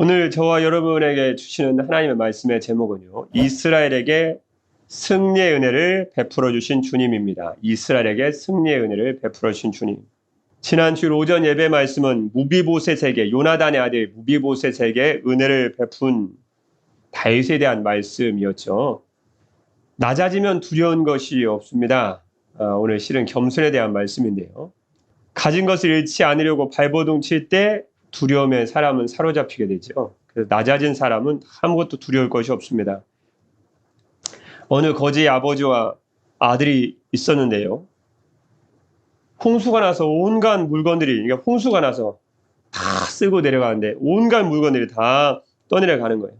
오늘 저와 여러분에게 주시는 하나님의 말씀의 제목은요, 이스라엘에게 승리의 은혜를 베풀어 주신 주님입니다. 이스라엘에게 승리의 은혜를 베풀어 주신 주님. 지난 주일 오전 예배 말씀은 무비보셋에게, 요나단의 아들 무비보셋에게 은혜를 베푼 다윗에 대한 말씀이었죠. 낮아지면 두려운 것이 없습니다. 오늘 실은 겸손에 대한 말씀인데요. 가진 것을 잃지 않으려고 발버둥 칠 때 두려움에 사람은 사로잡히게 되죠. 그래서 낮아진 사람은 아무것도 두려울 것이 없습니다. 어느 거지의 아버지와 아들이 있었는데요. 홍수가 나서 온갖 물건들이, 그러니까 홍수가 나서 다 쓸고 내려가는데 온갖 물건들이 다 떠내려가는 거예요.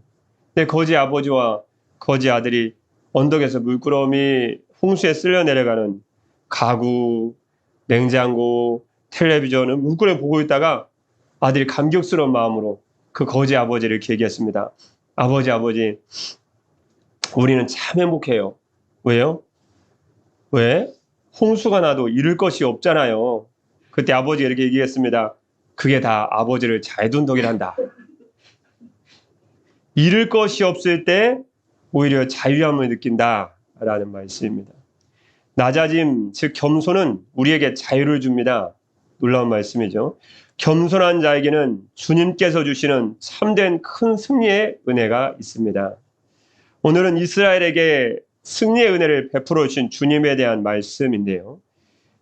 근데 거지 아버지와 거지 아들이 언덕에서 물끄러미 홍수에 쓸려 내려가는 가구, 냉장고, 텔레비전을 물끄러미 보고 있다가 아들이 감격스러운 마음으로 그 거지 아버지를 이렇게 얘기했습니다. 아버지, 우리는 참 행복해요. 왜요? 왜? 홍수가 나도 잃을 것이 없잖아요. 그때 아버지가 이렇게 얘기했습니다. 그게 다 아버지를 잘 둔 덕이란다. 잃을 것이 없을 때 오히려 자유함을 느낀다라는 말씀입니다. 낮아짐, 즉 겸손은 우리에게 자유를 줍니다. 놀라운 말씀이죠. 겸손한 자에게는 주님께서 주시는 참된 큰 승리의 은혜가 있습니다. 오늘은 이스라엘에게 승리의 은혜를 베풀어 주신 주님에 대한 말씀인데요.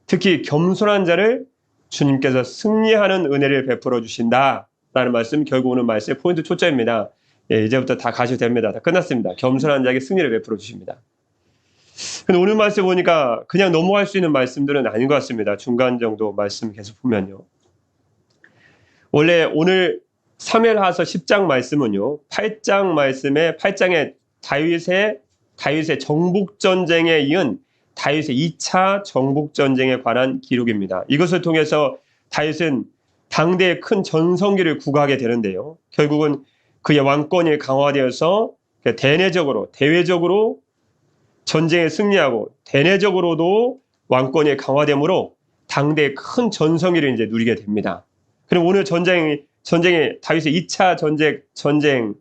특히 겸손한 자를 주님께서 승리하는 은혜를 베풀어 주신다라는 말씀, 결국 오늘 말씀의 포인트 초점입니다. 이제부터 다 가셔도 됩니다. 다 끝났습니다. 겸손한 자에게 승리를 베풀어 주십니다. 근데 오늘 말씀 보니까 그냥 넘어갈 수 있는 말씀들은 아닌 것 같습니다. 중간 정도 말씀 계속 보면요. 원래 오늘 사무엘하서 10장 말씀은요, 8장 말씀에 8장에 다윗의 정복 전쟁에 이은 다윗의 2차 정복 전쟁에 관한 기록입니다. 이것을 통해서 다윗은 당대의 큰 전성기를 구가하게 되는데요. 결국은 그의 왕권이 강화되어서 대외적으로 전쟁에 승리하고 대내적으로도 왕권이 강화되므로 당대의 큰 전성기를 이제 누리게 됩니다. 그럼 오늘 전쟁이 다윗의 2차 전쟁,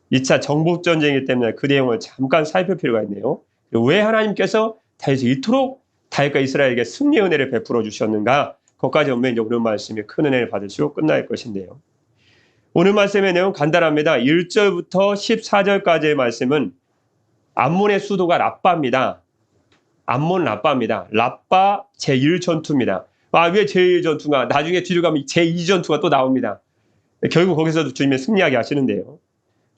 2차 정복 전쟁이기 때문에 그 내용을 잠깐 살펴볼 필요가 있네요. 왜 하나님께서 다윗이 이토록 다윗과 이스라엘에게 승리의 은혜를 베풀어 주셨는가? 거기까지 오면 이제 오늘 말씀이 큰 은혜를 받으시고 끝날 것인데요. 오늘 말씀의 내용 간단합니다. 1절부터 14절까지의 말씀은 암몬의 수도가 랍바입니다. 암몬 랍바입니다. 랍바 제1전투입니다. 왜 제1전투가? 나중에 뒤로 가면 제2전투가 또 나옵니다. 결국 거기서도 주님이 승리하게 하시는데요.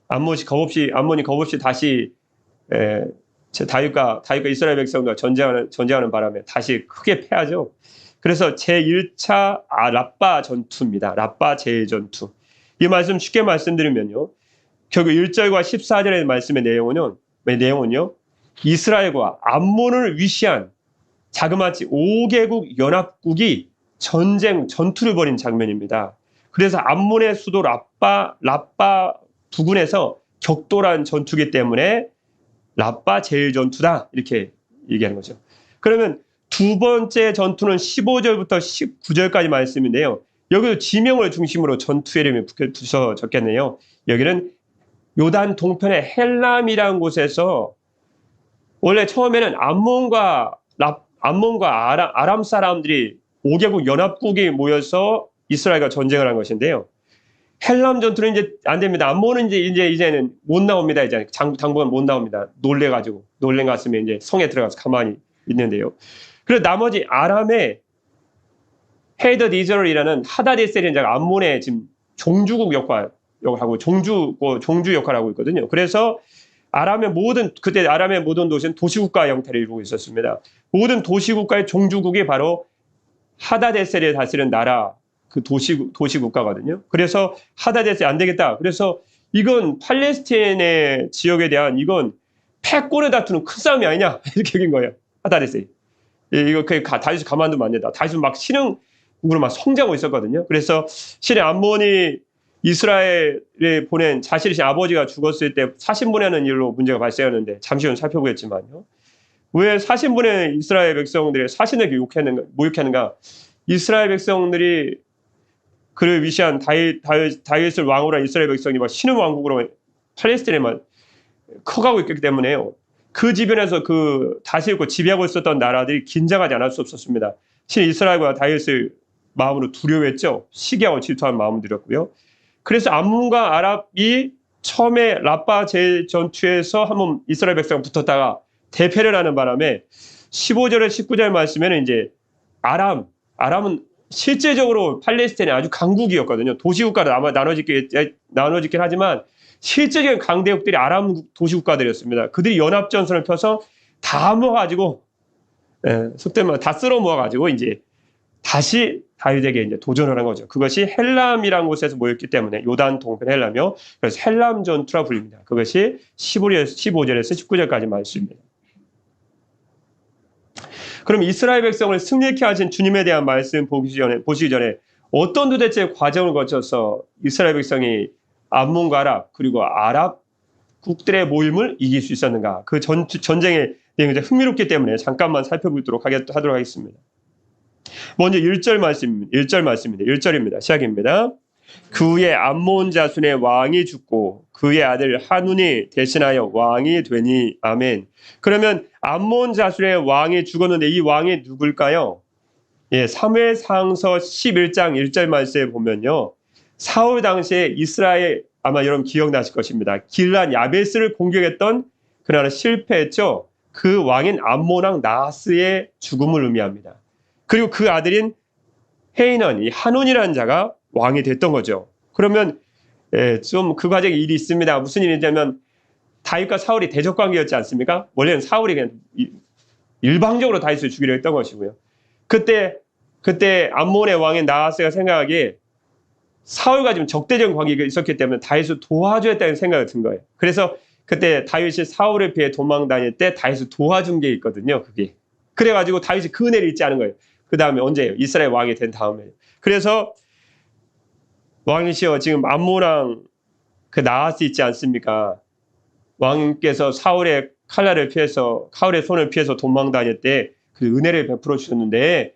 암몬이 겁없이 다시 다윗과 이스라엘 백성과 전쟁하는 바람에 다시 크게 패하죠. 그래서 제1차 랍바 전투입니다. 랍바 제1전투. 이 말씀 쉽게 말씀드리면요. 결국 1절과 14절의 말씀의 내용은요. 이스라엘과 암몬을 위시한 자그마치 5개국 연합국이 전투를 벌인 장면입니다. 그래서 암몬의 수도 랍바 부근에서 격돌한 전투기 때문에 랍바 제1전투다 이렇게 얘기하는 거죠. 그러면 두 번째 전투는 15절부터 19절까지 말씀인데요. 여기도 지명을 중심으로 전투 이름이 붙여졌겠네요. 여기는 요단 동편의 헬람이라는 곳에서 원래 처음에는 암몬과 아람 사람들이 5개국 연합국이 모여서 이스라엘과 전쟁을 한 것인데요. 헬람 전투는 이제 안 됩니다. 암몬은 이제는 못 나옵니다. 이제 당분간 못 나옵니다. 놀래갔으면 이제 성에 들어가서 가만히 있는데요. 그리고 나머지 아람의 헤이더 디저럴이라는 하다데셀인 자가 암몬의 지금 종주국 역할하고 종주 역할을 하고 있거든요. 그래서 그때 아람의 모든 도시는 도시국가 형태를 이루고 있었습니다. 모든 도시국가의 종주국이 바로 하다데셀이 다스리는 나라, 그 도시국가거든요. 그래서 하다데셀 안 되겠다. 그래서 이건 팔레스타인의 지역에 대한 이건 패권을 다투는 큰 싸움이 아니냐 이렇게 여긴 거예요. 하다데셀이. 이거 다윗이 가만두면 안 된다. 다윗은 막 신흥국으로 막 성장하고 있었거든요. 그래서 실에 암몬이 이스라엘에 보낸 자신의 아버지가 죽었을 때 사신 보내는 일로 문제가 발생하는데 잠시 후에 살펴보겠지만요. 왜 사신 보낸 이스라엘 백성들의 사신을 모욕했는가? 이스라엘 백성들이 그를 위시한 다윗을 왕으로 한 이스라엘 백성이 막 신흥 왕국으로 팔레스타인에만 커가고 있기 때문에요. 그 주변에서 그 다스리고 지배하고 있었던 나라들이 긴장하지 않을 수 없었습니다. 신 이스라엘과 다윗을 마음으로 두려워했죠. 시기하고 질투한 마음을 들였고요. 그래서 암몬과 아랍이 처음에 라빠 제전투에서 한번 이스라엘 백성 붙었다가 대패를 하는 바람에 15절에 19절 말씀에는 이제 아람은 실제적으로 팔레스타인의 아주 강국이었거든요. 도시국가로 아마 나눠지긴 하지만 실제적인 강대국들이 아람 도시국가들이었습니다. 그들이 연합전선을 펴서 다 모아가지고, 속된 말 다 쓸어 모아가지고 이제 다시 다윗에게 이제 도전을 한 거죠. 그것이 헬람이라는 곳에서 모였기 때문에 요단 동편 헬람이요. 그래서 헬람 전투라 불립니다. 그것이 15절에서 19절까지 말씀입니다. 그럼 이스라엘 백성을 승리케 하신 주님에 대한 말씀 보시기 전에 어떤 도대체 과정을 거쳐서 이스라엘 백성이 암몬과 아랍 그리고 아랍 국들의 모임을 이길 수 있었는가? 그 전쟁의 내용이 흥미롭기 때문에 잠깐만 살펴보도록 하도록 하겠습니다. 먼저 1절 말씀입니다. 1절입니다. 시작입니다. 그 후에 암몬 자손의 왕이 죽고 그의 아들 한운이 대신하여 왕이 되니. 아멘. 그러면 암몬 자손의 왕이 죽었는데 이 왕이 누굴까요? 사무엘상서 11장 1절 말씀에 보면요. 사울 당시에 이스라엘 아마 여러분 기억나실 것입니다. 길란 야베스를 공격했던 그러나 실패했죠. 그 왕인 암몬 왕 나하스의 죽음을 의미합니다. 그리고 그 아들인 헤이넌, 이 한온이라는 자가 왕이 됐던 거죠. 그러면 좀 그 과정에 일이 있습니다. 무슨 일이냐면 다윗과 사울이 대적 관계였지 않습니까? 원래는 사울이 그냥 일방적으로 다윗을 죽이려 했던 것이고요. 그때 암몬의 왕인 나하스가 생각하기에 사울과 지금 적대적인 관계가 있었기 때문에 다윗을 도와주겠다는 생각이 든 거예요. 그래서 그때 다윗이 사울에 비해 도망 다닐 때 다윗을 도와준 게 있거든요. 그게. 그래가지고 다윗이 그 은혜를 잊지 않은 거예요. 그 다음에 언제예요? 이스라엘 왕이 된 다음에. 그래서 왕이시여 지금 암몬왕 그 나하스 있지 않습니까? 왕께서 사울의 사울의 손을 피해서 도망 다닐 때 그 은혜를 베풀어 주셨는데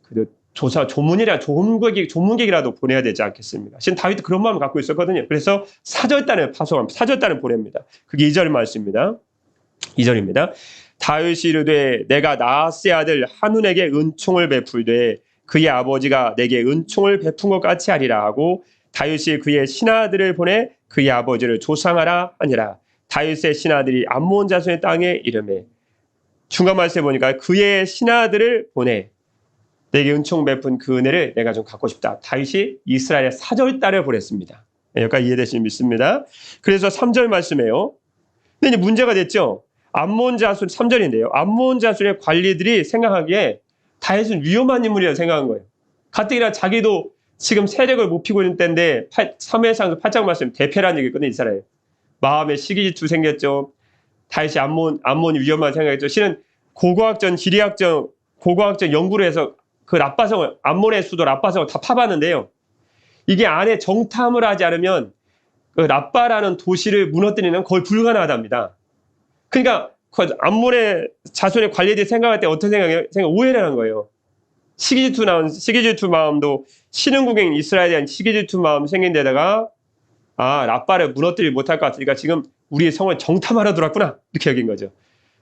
그 조문객이라도 보내야 되지 않겠습니까? 지금 다윗도 그런 마음을 갖고 있었거든요. 그래서 사절단을 보냅니다. 그게 2절 말씀입니다. 2절입니다. 다윗이 이르되 내가 나하스의 아들 한운에게 은총을 베풀되 그의 아버지가 내게 은총을 베푼 것 같이 하리라 하고 다윗이 그의 신하들을 보내 그의 아버지를 조상하라 하니라. 다윗의 신하들이 암몬 자손의 땅에 이르매. 중간 말씀에 보니까 그의 신하들을 보내 내게 은총 베푼 그 은혜를 내가 좀 갖고 싶다. 다윗이 이스라엘의 사절단을 보냈습니다. 여기까지 이해되시면 믿습니다. 그래서 3절 말씀에요. 근데 이제 문제가 됐죠. 암몬 자손 3절인데요. 암몬 자손의 관리들이 생각하기에 다윗은 위험한 인물이라고 생각한 거예요. 가뜩이나 자기도 지금 세력을 못 피고 있는 때인데 사무엘상 8장 말씀 대패라는 얘기 있거든요. 이스라엘. 마음에 시기질투 생겼죠. 다윗이 암몬이 위험한 생각했죠. 실은 고고학적 연구를 해서 그 라빠성을 암몬의 수도 라빠성을 다 파봤는데요. 이게 안에 정탐을 하지 않으면 그 라빠라는 도시를 무너뜨리는 거의 불가능하답니다. 그러니까 암몬의 자손의 관리들이 생각할 때 어떤 오해를 하는 거예요. 시기질투 마음도 신흥국인 이스라엘에 대한 시기질투 마음 생긴 데다가 라빠를 무너뜨리지 못할 것 같으니까 지금 우리의 성을 정탐하러 들어왔구나 이렇게 여긴 거죠.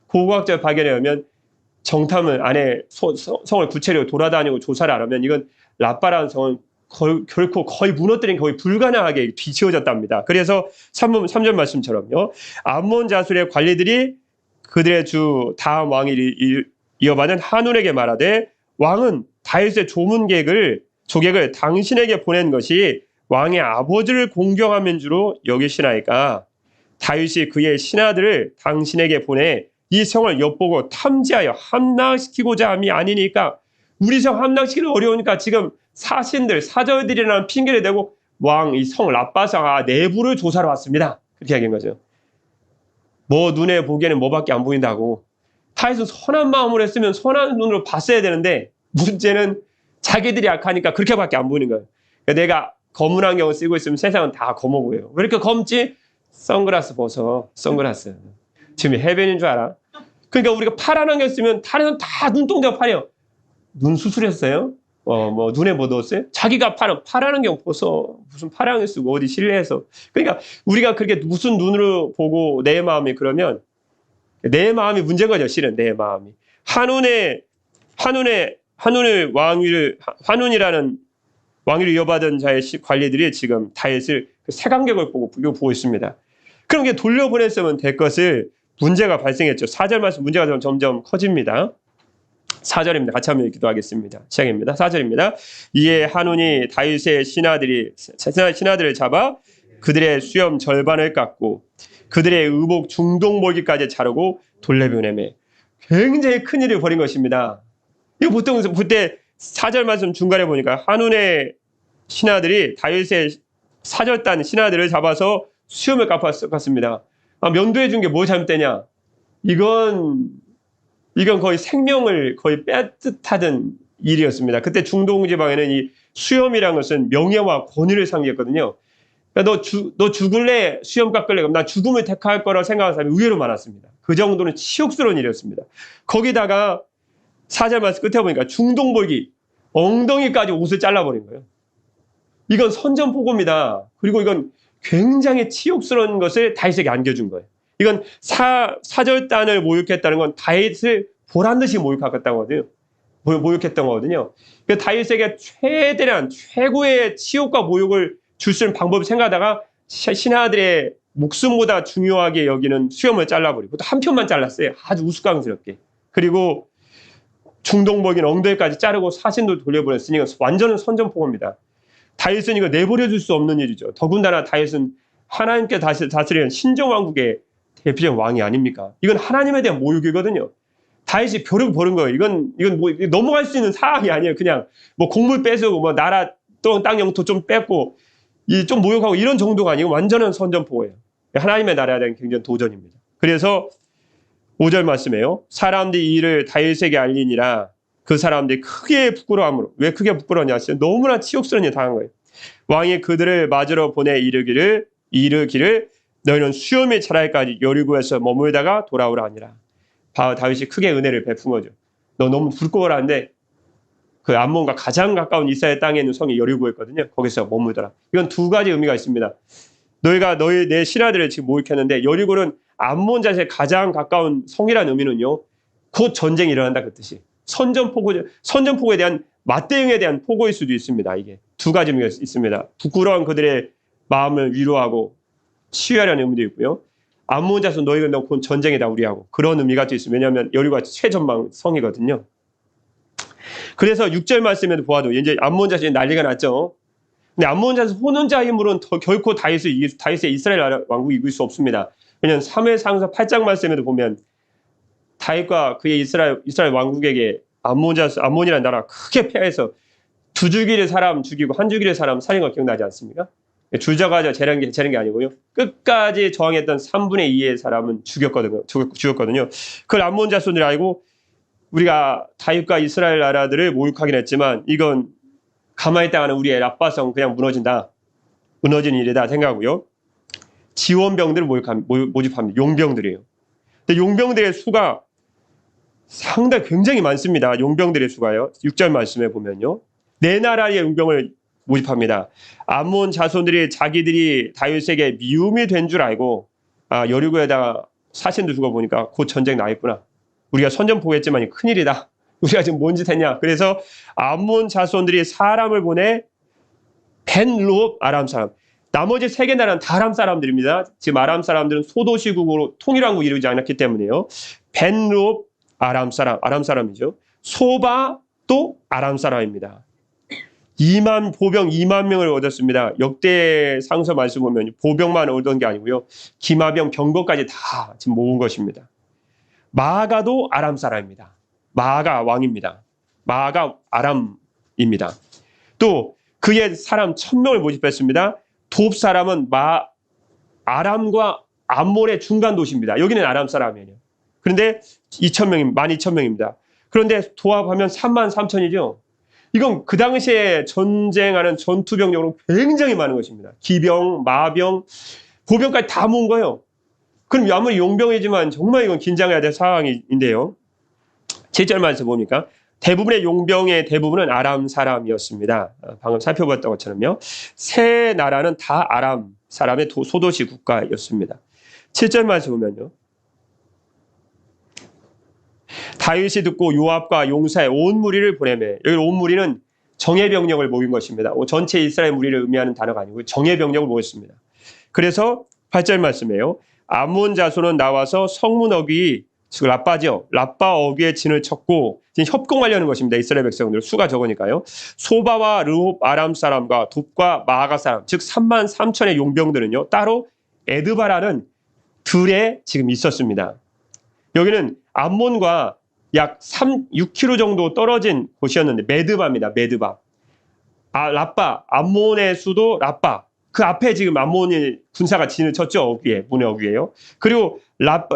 고고학적 발견에 의하면 정탐을 안에 성을 구체적으로 돌아다니고 조사를 안 하면 이건 라빠라는 성은 결코 거의 무너뜨린 거의 불가능하게 뒤치워졌답니다. 그래서 3절 말씀처럼요. 암몬 자손의 관리들이 그들의 주 다음 왕이 이어받은 한운에게 말하되 왕은 다윗의 조객을 당신에게 보낸 것이 왕의 아버지를 공경하는 줄로 여기시나이까. 다윗이 그의 신하들을 당신에게 보내 이 성을 엿보고 탐지하여 함락시키고자 함이 아니니까. 우리 성 함락시키기 어려우니까 지금 사절들이라는 핑계를 대고 왕 이 성 라빠성 내부를 조사로 왔습니다. 그렇게 얘기한 거죠. 뭐 눈에 보기에는 뭐밖에 안 보인다고. 다윗은 선한 마음으로 했으면 선한 눈으로 봤어야 되는데 문제는 자기들이 약하니까 그렇게밖에 안 보이는 거예요. 그러니까 내가 검은 안경을 쓰고 있으면 세상은 다 검어 보여요. 왜 이렇게 검지? 선글라스 벗어. 선글라스. 지금 해변인 줄 알아? 그러니까 우리가 파란 안경 쓰면 다른 사람 다 눈동자가 파래요. 눈 수술했어요? 뭐 눈에 뭐 넣었어요? 자기가 파라는 경 벗어 무슨 파랑을 쓰고 어디 실내에서. 그러니까 우리가 그렇게 무슨 눈으로 보고 내 마음이 그러면 내 마음이 문제인 거죠. 실은 내 마음이 한운의 한운이라는 왕위를 이어받은 자의 관리들이 지금 다윗을 색안경을 보고 있습니다. 그럼 이게 돌려보냈으면 될 것을 문제가 발생했죠. 4절 말씀 문제가 점점 커집니다. 4절입니다. 같이 한번 기도하겠습니다. 시작입니다. 4절입니다. 이에 한운이 다윗의 신하들을 잡아 그들의 수염 절반을 깎고 그들의 의복 중동몰기까지 자르고 돌려보내매 굉장히 큰 일을 벌인 것입니다. 이거 보통 그때 4절 말씀 중간에 보니까 한운의 신하들이 다윗의 사절단 신하들을 잡아서 수염을 깎았습니다. 면도해 준 게 뭐 잘못되냐? 이건 거의 생명을 거의 빼앗듯하던 일이었습니다. 그때 중동 지방에는 이 수염이란 것은 명예와 권위를 상징했거든요. 그러니까 너 죽을래? 수염 깎을래? 그럼 나 죽음을 택할 거라고 생각하는 사람이 의외로 많았습니다. 그 정도는 치욕스러운 일이었습니다. 거기다가 4절 말씀 끝에 보니까 중동볼기, 엉덩이까지 옷을 잘라버린 거예요. 이건 선전포고입니다. 그리고 이건 굉장히 치욕스러운 것을 다윗에게 안겨준 거예요. 이건 사절단을 모욕했다는 건 다윗을 보란듯이 모욕했던 거거든요. 그러니까 다윗에게 최고의 치욕과 모욕을 줄 수 있는 방법을 생각하다가 신하들의 목숨보다 중요하게 여기는 수염을 잘라버리고 또 한 편만 잘랐어요. 아주 우스꽝스럽게. 그리고 중동복인 엉덩이까지 자르고 사신도 돌려보냈으니 이건 완전한 선전포고입니다. 다윗은 이거 내버려 둘 수 없는 일이죠. 더군다나 다윗은 하나님께 다스리는 신정왕국의 대표적 왕이 아닙니까? 이건 하나님에 대한 모욕이거든요. 다윗이 벼르고 버린 거예요. 이건 뭐 넘어갈 수 있는 사항이 아니에요. 그냥 뭐 곡물 뺏고 뭐 나라 또 땅 영토 좀 뺏고 좀 모욕하고 이런 정도가 아니고 완전한 선전포고예요. 하나님의 나라에 대한 굉장히 도전입니다. 그래서 5절 말씀이에요. 사람들이 이 일을 다윗에게 알리니라 그 사람들이 크게 부끄러워함으로. 왜 크게 부끄러웠냐? 너무나 치욕스러운 일을 당한 거예요. 왕이 그들을 맞으러 보내 이르기를 너희는 수염이 자랄까지 여리고에서 머물다가 돌아오라 하니라. 다윗이 크게 은혜를 베푼 거죠. 너 너무 부끄러워하는데 그 암몬과 가장 가까운 이스라엘 땅에 있는 성이 여리고였거든요. 거기서 머물더라. 이건 두 가지 의미가 있습니다. 내 신하들을 지금 모욕했는데 여리고는 암몬 자세에 가장 가까운 성이라는 의미는요. 곧 전쟁이 일어난다 그 뜻이. 선전포고에 대한 맞대응에 대한 포고일 수도 있습니다. 이게 두 가지 의미가 있습니다. 부끄러운 그들의 마음을 위로하고 치유하려는 의미도 있고요. 암몬 자손 너희가 곧 전쟁이다 우리하고 그런 의미가 또 있습니다. 왜냐하면 여리고가 최전방 성이거든요. 그래서 6절 말씀에도 보아도 이제 암몬 자손이 난리가 났죠. 근데 암몬 자손 혼자 힘으로는 결코 다윗의 이스라엘 왕국이 이길 수 없습니다. 왜냐하면 3회상서 8장 말씀에도 보면 다윗과 그의 이스라엘 왕국에게 암몬이라는 나라 크게 패해서 두 줄기를 사람 죽이고 한 줄기를 사람 살인 거 기억나지 않습니까? 줄자가자 재는 게 아니고요. 끝까지 저항했던 3분의 2의 사람은 죽였거든요. 그걸 암몬 자손들이 알고 우리가 다윗과 이스라엘 나라들을 모욕하긴 했지만 이건 가만히 있다가는 우리의 라빠성 그냥 무너진 일이다 생각하고요. 지원병들을 모집합니다. 용병들이에요. 근데 용병들의 수가 상당히 굉장히 많습니다. 용병들의 수가요. 6절 말씀에 보면요. 네 나라의 용병을 모집합니다. 암몬 자손들이 자기들이 다윗에게 미움이 된 줄 알고 여리고에다가 사신도 죽어보니까 곧 전쟁 나겠구나. 우리가 선전포고했지만 큰일이다. 우리가 지금 뭔 짓 했냐. 그래서 암몬 자손들이 사람을 보내 벤롭 아람 사람. 나머지 세 개 나라는 다 아람 사람들입니다. 지금 아람 사람들은 소도시국으로 통일왕국 이루지 않았기 때문에요. 벤롭 아람 사람이죠. 소바 또 아람 사람입니다. 보병 2만 명을 얻었습니다. 역대 상서 말씀 보면 보병만 얻은 게 아니고요. 기마병 병거까지 다 지금 모은 것입니다. 마아가도 아람 사람입니다. 마아가 왕입니다. 마아가 아람입니다. 또 그의 사람 1000명을 모집했습니다. 돕 사람은 아람과 암몬의 중간 도시입니다. 여기는 아람 사람이에요. 그런데 12,000명입니다. 그런데 도합하면 33,000이죠. 이건 그 당시에 전쟁하는 전투병력으로 굉장히 많은 것입니다. 기병, 마병, 보병까지 다 모은 거예요. 그럼 아무리 용병이지만 정말 이건 긴장해야 될 상황인데요. 7절 말씀 보니까 대부분의 용병의 대부분은 아람 사람이었습니다. 방금 살펴봤던 것처럼요. 세 나라는 다 아람 사람의 소도시 국가였습니다. 7절 말씀 보면요. 다윗이 듣고 요압과 용사의 온 무리를 보내매, 여기 온 무리는 정예병력을 모인 것입니다. 전체 이스라엘 무리를 의미하는 단어가 아니고 정예병력을 모였습니다. 그래서 8절 말씀이에요. 암몬 자손은 나와서 성문 어귀, 즉 라빠죠. 라빠 어귀에 진을 쳤고 지금 협공하려는 것입니다. 이스라엘 백성들 수가 적으니까요. 소바와 르홉 아람 사람과 돕과 마아가 사람, 즉 3만 3천의 용병들은요. 따로 에드바라는 들에 지금 있었습니다. 여기는 암몬과 약 6km 정도 떨어진 곳이었는데 메드바입니다. 메드바. 라빠, 암몬의 수도 라빠. 그 앞에 지금 암몬이 군사가 진을 쳤죠. 어귀에, 문의 어귀에요. 그리고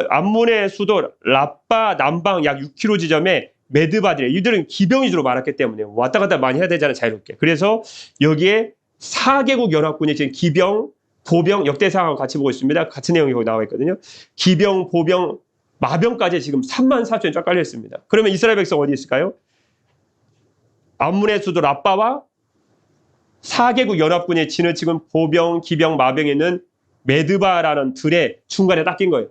암몬의 수도 라빠 남방 약 6km 지점에 메드바들이에요. 이들은 기병 위주로 많았기 때문에 왔다 갔다 많이 해야 되잖아요. 자유롭게. 그래서 여기에 4개국 연합군이 지금 기병, 보병, 역대 상황을 같이 보고 있습니다. 같은 내용이 거기 나와 있거든요. 기병, 보병, 마병까지 지금 3만 4천이 쫙 깔려 있습니다. 그러면 이스라엘 백성 어디 있을까요? 암몬의 수도 라빠와 4개국 연합군의 진을 치은 보병, 기병, 마병에 있는 메드바라는 들의 중간에 딱 낀 거예요.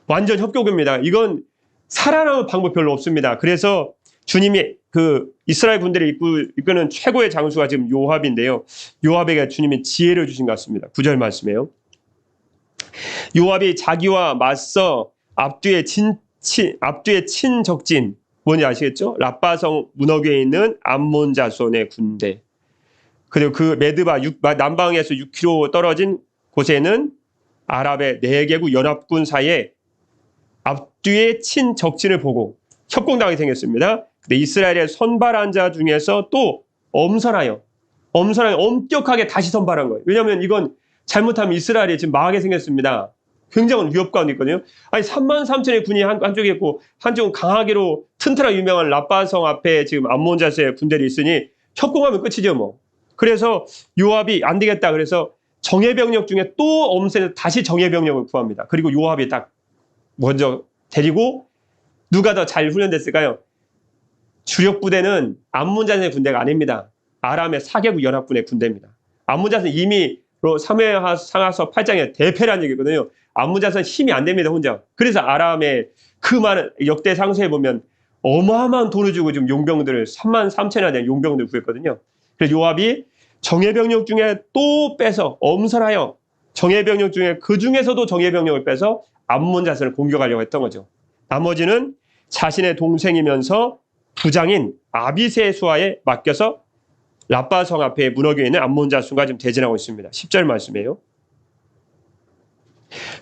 완전 협곡입니다. 이건 살아남을 방법 별로 없습니다. 그래서 주님이 그 이스라엘 군대를 이끄는 최고의 장수가 지금 요압인데요. 요압에게 주님이 지혜를 주신 것 같습니다. 9절 말씀이에요. 요압이 자기와 맞서 앞뒤에 친 적진, 뭔지 아시겠죠? 라빠성 문어교에 있는 암몬 자손의 군대. 그리고 그 메드바 남방에서 6km 떨어진 곳에는 아랍의 4개국 연합군 사이에 앞뒤에 친 적진을 보고 협공당하게 생겼습니다. 근데 이스라엘의 선발한 자 중에서 또 엄선하여 엄격하게 다시 선발한 거예요. 왜냐하면 이건 잘못하면 이스라엘이 지금 망하게 생겼습니다. 굉장한 위협 가운데 있거든요. 아니 3만 3천의 군이 한쪽에 있고 한쪽은 강하기로 튼튼하게 유명한 라빠성 앞에 지금 암몬 자손의 군대들이 있으니 협공하면 끝이죠 뭐. 그래서 요압이 안 되겠다. 그래서 정예병력 중에 또 엄선해서 다시 정예병력을 구합니다. 그리고 요압이 딱 먼저 데리고 누가 더 잘 훈련됐을까요? 주력 부대는 암몬 자손의 군대가 아닙니다. 아람의 4개국 연합군의 군대입니다. 암몬 자손 이미 사무엘상하서 8장에 대패라는 얘기거든요. 암몬 자손 힘이 안 됩니다 혼자. 그래서 아람의 그 많은 역대 상서에 보면 어마어마한 돈을 주고 지금 용병들을 3만 3천이나 되는 용병들을 구했거든요. 그래서 요압이 정예병력 중에 또 빼서 엄선하여 정예병력 중에 그 중에서도 정예병력을 빼서 암몬 자손을 공격하려고 했던 거죠. 나머지는 자신의 동생이면서 부장인 아비새 수하에 맡겨서 라빠성 앞에 문어교에 있는 암몬 자손과 지금 대진하고 있습니다. 10절 말씀이에요.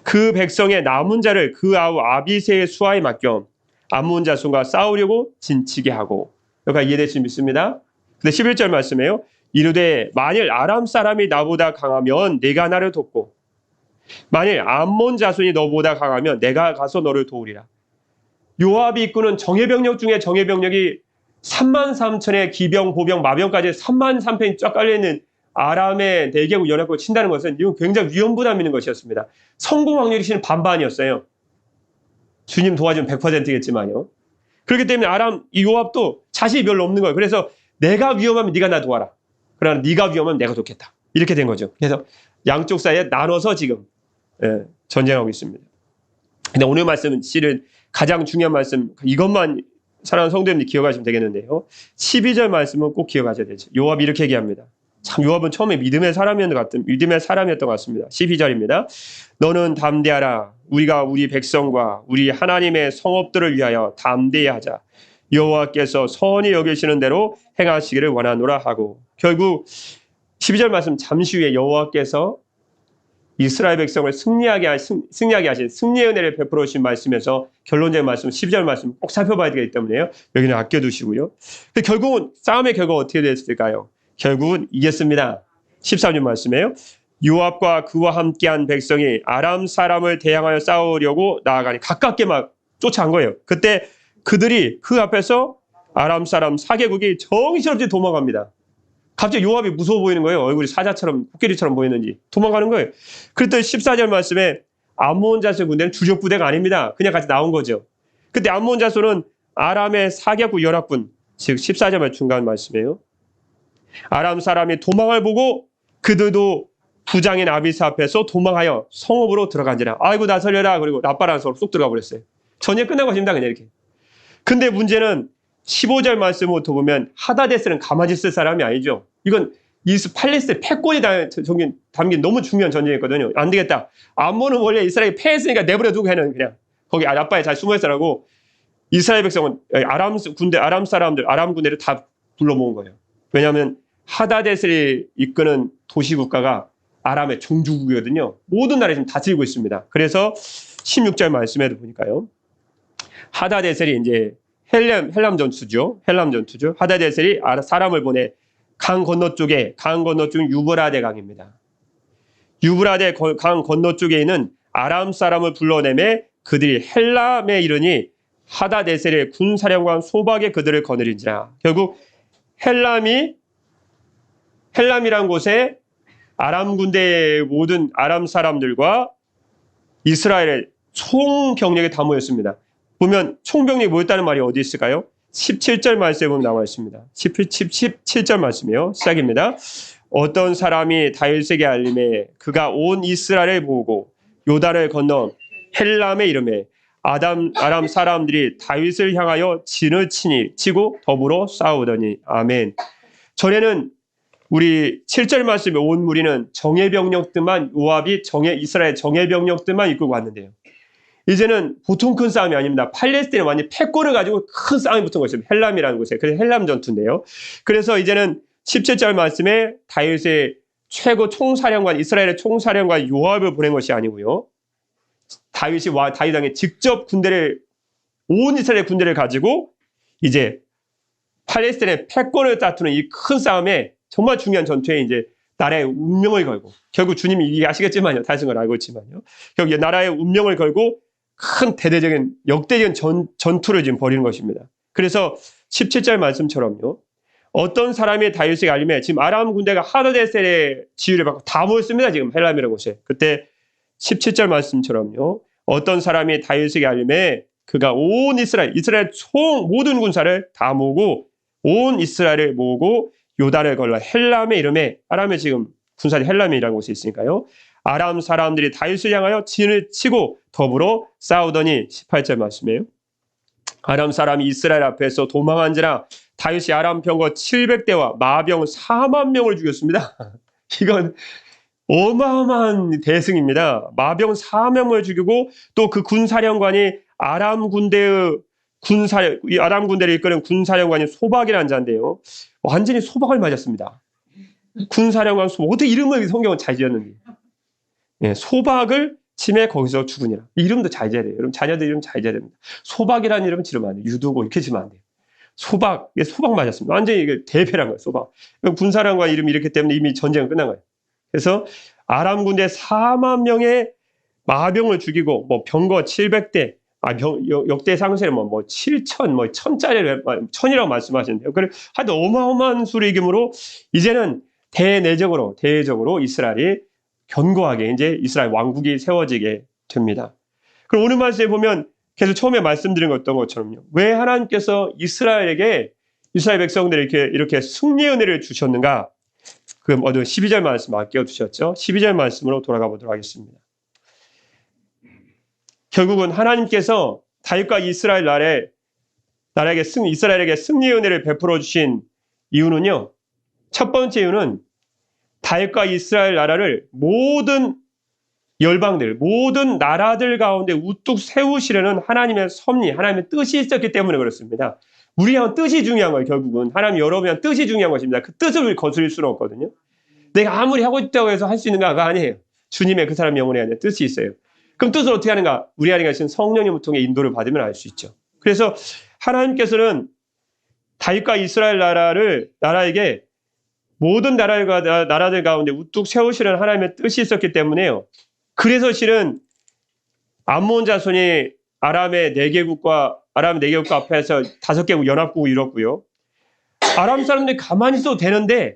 그 백성의 남은 자를 그 아우 아비새의 수하에 맡겨 암몬 자손과 싸우려고 진치게 하고. 여기가 이해되시 믿습니다. 근데 11절 말씀이에요. 이르되 만일 아람 사람이 나보다 강하면 내가 나를 돕고 만일 암몬 자손이 너보다 강하면 내가 가서 너를 도우리라. 요압이 이끄는 정예병력 중에 정예병력이 3만 3천의 기병, 보병, 마병까지 3만 3천이 쫙 깔려있는 아람의 4개국 연합국을 친다는 것은 이건 굉장히 위험부담 있는 것이었습니다. 성공 확률이 반반이었어요. 주님 도와주면 100%겠지만요. 그렇기 때문에 이 요압도 자신이 별로 없는 거예요. 그래서 내가 위험하면 네가 나 도와라. 그러나 네가 위험하면 내가 돕겠다. 이렇게 된 거죠. 그래서 양쪽 사이에 나눠서 지금 전쟁하고 있습니다. 근데 오늘 말씀은 실은 가장 중요한 말씀, 이것만 사랑하는 성도님들이 기억하시면 되겠는데요. 12절 말씀은 꼭 기억하셔야 되죠. 요압이 이렇게 얘기합니다. 참 요압은 처음에 믿음의 사람이었던 것 같습니다. 12절입니다. 너는 담대하라. 우리가 우리 백성과 우리 하나님의 성읍들을 위하여 담대히 하자. 여호와께서 선히 여기시는 대로 행하시기를 원하노라 하고. 결국 12절 말씀 잠시 후에 여호와께서 이스라엘 백성을 승리하게 하신 승리의 은혜를 베풀어 주신 말씀에서 결론적인 말씀 12절 말씀 꼭 살펴봐야 되기 때문에요. 여기는 아껴두시고요. 결국은 싸움의 결과가 어떻게 됐을까요? 결국은 이겼습니다. 13절 말씀이에요. 요압과 그와 함께한 백성이 아람 사람을 대항하여 싸우려고 나아가니 가깝게 막 쫓아간 거예요. 그때 그들이 그 앞에서 아람 사람 4개국이 정신없이 도망갑니다. 갑자기 요압이 무서워 보이는 거예요. 얼굴이 사자처럼 코끼리처럼 보이는지 도망가는 거예요. 그랬더니 14절 말씀에 암몬 자손 군대는 주력 부대가 아닙니다. 그냥 같이 나온 거죠. 그때 암몬 자손은 아람의 사격구 연합군, 즉 14절 중간 말씀이에요. 아람 사람이 도망을 보고 그들도 부장인 아비스 앞에서 도망하여 성읍으로 들어간지라. 아이고 나 살려라. 그리고 라빠라는 성으로 쏙 들어가 버렸어요. 전쟁 끝난 것입니다. 그냥 이렇게. 근데 문제는 15절 말씀부터 보면 하다데스는 가만히 있을 사람이 아니죠. 이건 팔레스타인 패권이 담긴 너무 중요한 전쟁이었거든요. 안 되겠다. 암몬은 원래 이스라엘이 패했으니까 내버려 두고 해는 그냥 거기 라빠에 잘 숨어 있으라고 이스라엘 백성은 아람 사람들, 아람 군대를 다 불러 모은 거예요. 왜냐하면 하다데스를 이끄는 도시 국가가 아람의 종주국이거든요. 모든 나라에 지금 다스리고 있습니다. 그래서 16절 말씀에도 보니까요. 하다데셀이 이제 헬람 전투죠. 하다데셀이 사람을 보내 강 건너쪽에 유브라데 강입니다. 유브라데 강 건너쪽에 있는 아람 사람을 불러내매 그들이 헬람에 이르니 하다데셀의 군사령관 소박에 그들을 거느린지라. 결국 헬람이란 곳에 아람 군대의 모든 아람 사람들과 이스라엘의 총 병력이 다 모였습니다. 보면 총 병력이 모였다는 말이 어디 있을까요? 17절 말씀에 보면 나와 있습니다. 17절 말씀이요. 시작입니다. 어떤 사람이 다윗에게 알림해 그가 온 이스라엘을 보고 요단을 건너 헬람에 이름에 아람 사람들이 다윗을 향하여 진을 치고 더불어 싸우더니. 아멘. 전에는 우리 7절 말씀에 온 무리는 정예병력들만, 요압이 이스라엘 정예병력들만 이끌고 왔는데요. 이제는 보통 큰 싸움이 아닙니다. 팔레스타인은 완전히 패권을 가지고 큰 싸움이 붙은 것입니다. 헬람이라는 곳에. 그래서 헬람 전투인데요. 그래서 이제는 17절 말씀에 다윗의 최고 총사령관, 이스라엘의 총사령관 요압을 보낸 것이 아니고요. 다윗 왕이 직접 온 이스라엘 군대를 가지고 이제 팔레스타인의 패권을 다투는 이 큰 싸움에 정말 중요한 전투에 이제 나라의 운명을 걸고, 결국 주님이 이게 아시겠지만요. 다신 걸 알고 있지만요. 결국 나라의 운명을 걸고 큰 대대적인 역대적인 전투를 지금 벌이는 것입니다. 그래서 17절 말씀처럼요. 어떤 사람이 다윗에게 알림해 지금 아람 군대가 하다데셀의 지휘를 받고 다 모였습니다. 지금 헬람이라는 곳에. 그때 17절 말씀처럼요. 어떤 사람이 다윗에게 알림해 그가 온 이스라엘 총 모든 군사를 다 모으고 온 이스라엘을 모으고 요단을 걸러 헬람의 이름에, 아람의 지금 군사리 헬람이라는 곳에 있으니까요. 아람 사람들이 다윗을 향하여 진을 치고 더불어 싸우더니. 18절 말씀이에요. 아람 사람이 이스라엘 앞에서 도망한지라 다윗이 아람 병거 700대와 마병 4만 명을 죽였습니다. 이건 어마어마한 대승입니다. 마병 4명을 죽이고 또 그 군사령관이 아람 군대를 이끄는 군사령관이 소박이라는 자인데요. 완전히 소박을 맞았습니다. 군사령관 소박. 어떻게 이름을 성경은 잘 지었는지. 예, 소박을 치매 거기서 죽으니라. 이름도 잘 지어야 돼요. 여러분 자녀들 이름 잘 지어야 됩니다. 소박이라는 이름 지르면 안 돼요. 유두고 이렇게 지으면 안 돼요. 소박 맞았습니다. 완전히 이게 대패란 거예요. 소박. 군사령관 이름이 이렇기 때문에 이미 전쟁은 끝난 거예요. 그래서 아람 군대 4만 명의 마병을 죽이고 병거 700대, 역대 상세는 7천, 1000이라고 말씀하시는데요. 그래, 하여튼 어마어마한 수를 이김으로 이제는 대대적으로 이스라엘이 견고하게 이제 이스라엘 왕국이 세워지게 됩니다. 그럼 오늘 말씀에 보면 계속 처음에 말씀드린 어떤 것처럼요. 왜 하나님께서 이스라엘 백성들에게 이렇게 승리의 은혜를 주셨는가? 그 12절 말씀 맡겨두셨죠. 12절 말씀으로 돌아가 보도록 하겠습니다. 결국은 하나님께서 다윗과 이스라엘에게 승리의 은혜를 베풀어 주신 이유는요. 첫 번째 이유는 다윗과 이스라엘 나라를 모든 열방들, 모든 나라들 가운데 우뚝 세우시려는 하나님의 섭리, 하나님의 뜻이 있었기 때문에 그렇습니다. 우리의 뜻이 중요한 거예요. 결국은 하나님 여러분의 뜻이 중요한 것입니다. 그 뜻을 거스릴 수는 없거든요. 내가 아무리 하고 싶다고 해서 할 수 있는가가 아니에요. 주님의 그 사람 영혼에 대한 뜻이 있어요. 그럼 뜻을 어떻게 하는가? 우리 안에 계신 성령님을 통해 인도를 받으면 알 수 있죠. 그래서 하나님께서는 다윗과 이스라엘 나라에게 모든 나라들 가운데 우뚝 세우시는 하나님의 뜻이 있었기 때문에요. 그래서 실은 암몬 자손이 아람의 4개국 앞에서 5개국 연합국을 이뤘고요. 아람 사람들이 가만히 있어도 되는데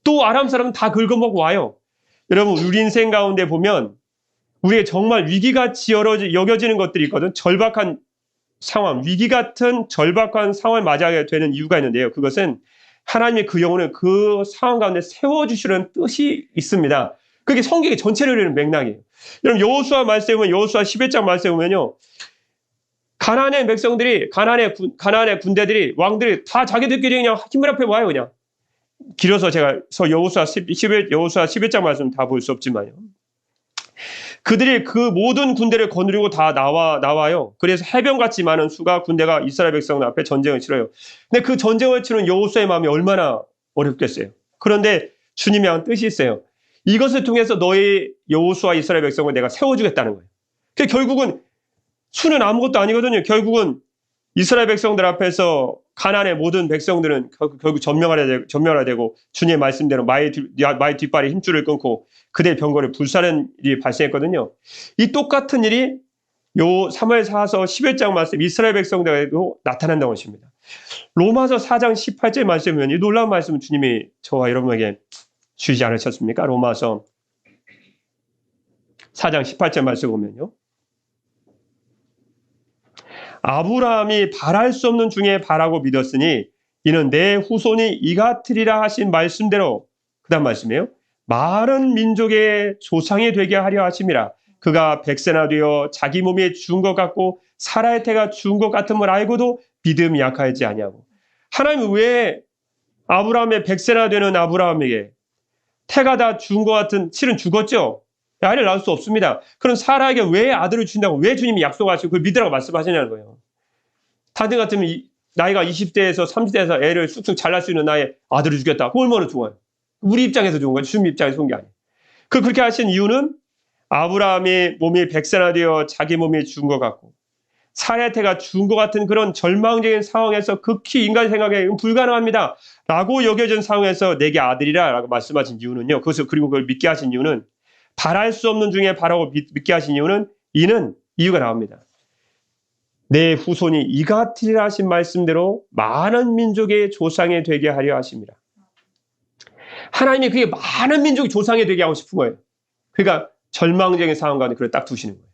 또 아람 사람은 다 긁어먹고 와요. 여러분 우리 인생 가운데 보면 우리의 정말 위기같이 여겨지는 것들이 있거든. 절박한 상황, 위기 같은 절박한 상황을 맞이하게 되는 이유가 있는데요. 그것은 하나님의 그 영혼을 그 상황 가운데 세워주시려는 뜻이 있습니다. 그게 성경의 전체를 이루는 맥락이에요. 여러분, 여호수아 말씀에 보면, 여호수아 11장 말씀에 보면요. 가나안의 백성들이, 가나안의 군대들이, 왕들이 다 자기들끼리 그냥 힘을 합해 와요, 그냥. 길어서 제가 여호수아 11장 말씀 다 볼 수 없지만요. 그들이 그 모든 군대를 거느리고 다 나와요. 그래서 해변같이 많은 수가 군대가 이스라엘 백성 앞에 전쟁을 치러요. 근데 그 전쟁을 치는 여호수아의 마음이 얼마나 어렵겠어요. 그런데 주님이 한 뜻이 있어요. 이것을 통해서 너희 여호수아 이스라엘 백성을 내가 세워주겠다는 거예요. 결국은 수는 아무것도 아니거든요. 결국은 이스라엘 백성들 앞에서 가나안의 모든 백성들은 결국 전멸해야 되고 주님의 말씀대로 마의 뒷발에 힘줄을 끊고 그들의 병거를 불사르는 일이 발생했거든요. 이 똑같은 일이 요 사무엘하서 11장 말씀 이스라엘 백성들에게도 나타난다고 하십니다. 로마서 4장 18절 말씀에 보면 이 놀라운 말씀을 주님이 저와 여러분에게 주시지 않으셨습니까? 로마서 4장 18절 말씀 보면요. 아브라함이 바랄 수 없는 중에 바라고 믿었으니 이는 내 후손이 이 같으리라 하신 말씀대로 그 다음 말씀이에요. 많은 민족의 조상이 되게 하려 하심이라. 그가 백세나 되어 자기 몸에 죽은 것 같고 사라의 태가 죽은 것 같음을 알고도 믿음이 약하지 아니하고. 하나님은 왜 아브라함의 백세나 되는 아브라함에게 태가 다 죽은 것 같은, 실은 죽었죠. 아이를 낳을 수 없습니다. 그럼 사라에게 왜 아들을 주신다고, 왜 주님이 약속하시고 그걸 믿으라고 말씀하시냐는 거예요. 다들 같으면 나이가 20대에서 30대에서 애를 쑥쑥 잘날 수 있는 나이에 아들을 주겠다. 그거 얼마나 좋아요. 우리 입장에서 좋은 거예요. 주님 입장에서 좋은 게 아니에요. 그렇게 하신 이유는 아브라함의 몸이 백세나 되어 자기 몸이 죽은 것 같고 사라의 태가 죽은 것 같은 그런 절망적인 상황에서 극히 인간 생각에 불가능합니다. 라고 여겨진 상황에서 내게 아들이라 라고 말씀하신 이유는요. 그리고 그걸 믿게 하신 이유는 바랄 수 없는 중에 바라고 믿게 하신 이유는 이유가 나옵니다. 내 후손이 이 같으리라 하신 말씀대로 많은 민족의 조상이 되게 하려 하십니다. 하나님이 그게 많은 민족의 조상이 되게 하고 싶은 거예요. 그러니까 절망적인 상황 가운데 그걸 딱 두시는 거예요.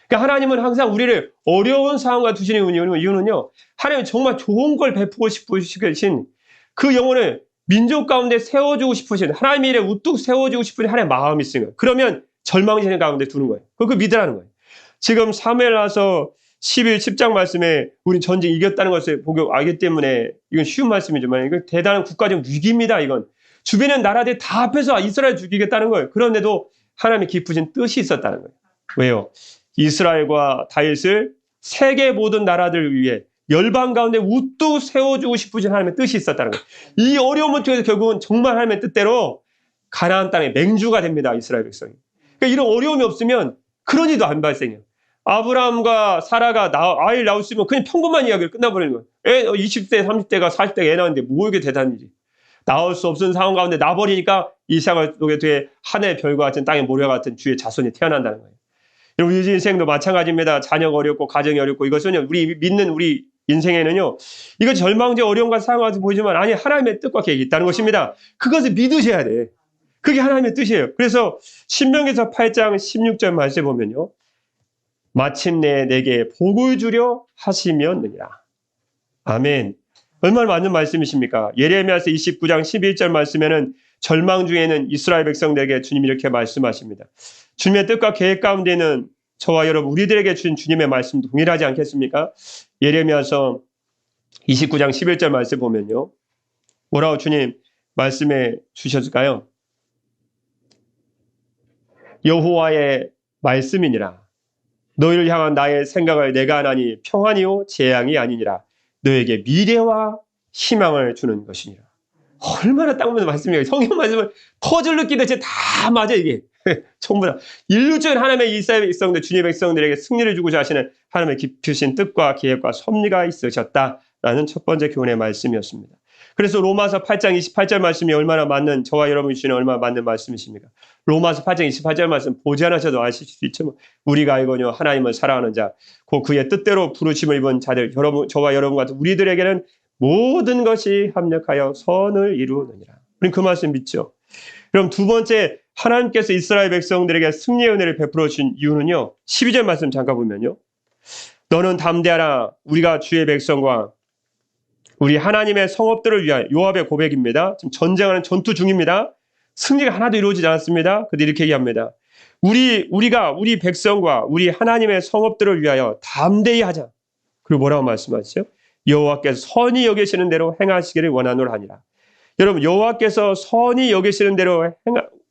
그러니까 하나님은 항상 우리를 어려운 상황 가운데 두시는 이유는요. 하나님은 정말 좋은 걸 베푸고 싶으신 그 영혼을 민족 가운데 세워주고 싶으신 하나님의 일에 우뚝 세워주고 싶으신 하나님의 마음이 있으는 거예요. 그러면 절망적인 가운데 두는 거예요. 그걸 믿으라는 거예요. 지금 사무엘하서 10장 말씀에 우리 전쟁 이겼다는 것을 보고 알기 때문에 이건 쉬운 말씀이지만 이건 대단한 국가적 위기입니다. 이건 주변의 나라들 다 앞에서 이스라엘 죽이겠다는 거예요. 그런데도 하나님의 깊으신 뜻이 있었다는 거예요. 왜요? 이스라엘과 다윗을 세계 모든 나라들 위해 열방 가운데 우뚝 세워주고 싶으신 하나님의 뜻이 있었다는 거예요. 이 어려움을 통해서 결국은 정말 하나님의 뜻대로 가나안 땅의 맹주가 됩니다. 이스라엘 백성이. 그러니까 이런 어려움이 없으면 그런 일도 안 발생해요. 아브라함과 사라가 아이를 낳을 수 있으면 그냥 평범한 이야기를 끝나버리는 거예요. 20대, 30대가 40대가 애 낳았는데 뭐 이렇게 대단한 일이. 낳을 수 없는 상황 가운데 나버리니까 이삭을 통해 하늘의 별과 같은 땅의 모래 같은 주의 자손이 태어난다는 거예요. 우리 인생도 마찬가지입니다. 자녀가 어렵고 가정이 어렵고 이것은요. 우리 믿는 우리 인생에는요. 이거 절망적 어려움과 상황이 보이지만 아니 하나님의 뜻과 계획이 있다는 것입니다. 그것을 믿으셔야 돼. 그게 하나님의 뜻이에요. 그래서 신명기서 8장 16절 말씀에 보면요. 마침내 내게 복을 주려 하시면느니라. 아멘. 얼마나 맞는 말씀이십니까? 예레미야서 29장 11절 말씀에는 절망 중에는 이스라엘 백성들에게 주님이 이렇게 말씀하십니다. 주님의 뜻과 계획 가운데는 저와 여러분 우리들에게 주신 주님의 말씀도 동일하지 않겠습니까? 예레미야서 29장 11절 말씀 보면요. 뭐라고 주님 말씀해 주셨을까요? 여호와의 말씀이니라. 너희를 향한 나의 생각을 내가 하나니 평안이요 재앙이 아니니라. 너에게 미래와 희망을 주는 것이니라. 얼마나 딱 맞는 말씀이에요. 성경 말씀을 퍼즐 느끼듯이 다 맞아 이게. 전부 다. 인류적인 하나님의 이스라엘 백성들, 주님의 백성들에게 승리를 주고자 하시는 하나님의 깊으신 뜻과 계획과 섭리가 있으셨다라는 첫 번째 교훈의 말씀이었습니다. 그래서 로마서 8장 28절 말씀이 얼마나 맞는, 저와 여러분 주시는 얼마나 맞는 말씀이십니까? 로마서 8장 28절 말씀 보지 않으셔도 아실 수 있지만 우리가 알거니와 하나님을 사랑하는 자, 곧 그의 뜻대로 부르심을 입은 자들, 여러분, 저와 여러분 같은 우리들에게는 모든 것이 합력하여 선을 이루느니라. 우리는 그 말씀 믿죠. 그럼 두 번째, 하나님께서 이스라엘 백성들에게 승리의 은혜를 베풀어 주신 이유는요. 12절 말씀 잠깐 보면요. 너는 담대하라. 우리가 주의 백성과 우리 하나님의 성읍들을 위하여. 요압의 고백입니다. 지금 전쟁하는 전투 중입니다. 승리가 하나도 이루어지지 않았습니다. 그런데 이렇게 얘기합니다. 우리 백성과 우리 하나님의 성읍들을 위하여 담대히 하자. 그리고 뭐라고 말씀하시죠? 여호와께서 선히 여기시는 대로 행하시기를 원하노라 하니라. 여러분, 여호와께서 선히 여기시는 대로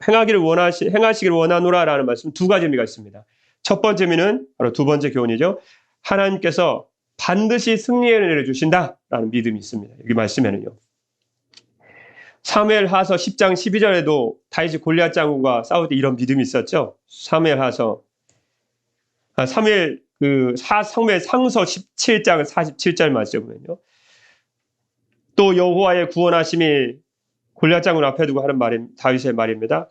행하시기를 원하노라라는 말씀 두 가지 의미가 있습니다. 첫 번째 의미는 바로 두 번째 교훈이죠. 하나님께서 반드시 승리의 은혜를 주신다라는 믿음이 있습니다. 여기 말씀에는요. 사무엘하서 10장 12절에도 다윗이 골리앗 장군과 싸울 때 이런 믿음이 있었죠. 사무엘 상서 17장 47절 말씀에 보면요. 또 여호와의 구원하심이 골리앗 장군 앞에 두고 하는 다윗의 말입니다.